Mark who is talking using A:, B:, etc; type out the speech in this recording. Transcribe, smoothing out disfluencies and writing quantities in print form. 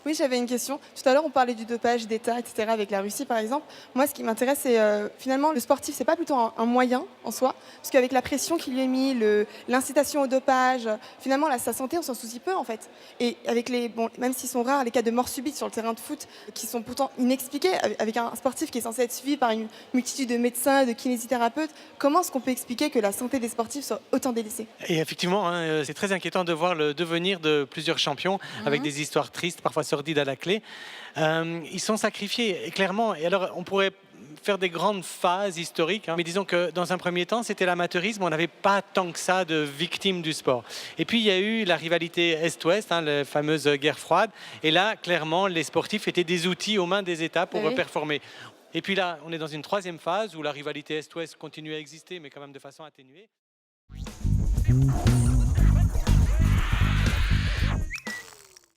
A: Oui, j'avais une question. Tout à l'heure, on parlait du dopage d'État, etc., avec la Russie, par exemple. Moi, ce qui m'intéresse, c'est finalement le sportif, c'est pas plutôt un moyen en soi, parce qu'avec la pression qui lui est mise, l'incitation au dopage, finalement, là, sa santé, on s'en soucie peu, en fait. Et avec bon, même s'ils sont rares, les cas de mort subite sur le terrain de foot, qui sont pourtant inexpliqués, avec un sportif qui est censé être suivi par une multitude de médecins, de kinésithérapeutes, comment est-ce qu'on peut expliquer que la santé des sportifs soit autant délaissée?
B: Et effectivement, hein, c'est très inquiétant de voir le devenir de plusieurs champions avec
A: Mhm.
B: des histoires tristes, parfois sordides à la clé. Ils sont sacrifiés, et clairement. Et alors, on pourrait faire des grandes phases historiques, hein, mais disons que dans un premier temps, c'était l'amateurisme. On n'avait pas tant que ça de victimes du sport. Et puis, il y a eu la rivalité Est-Ouest, hein, la fameuse guerre froide. Et là, clairement, les sportifs étaient des outils aux mains des États pour
A: Oui.
B: performer. Et puis là, on est dans une troisième phase où la rivalité Est-Ouest continue à exister, mais quand même de façon atténuée.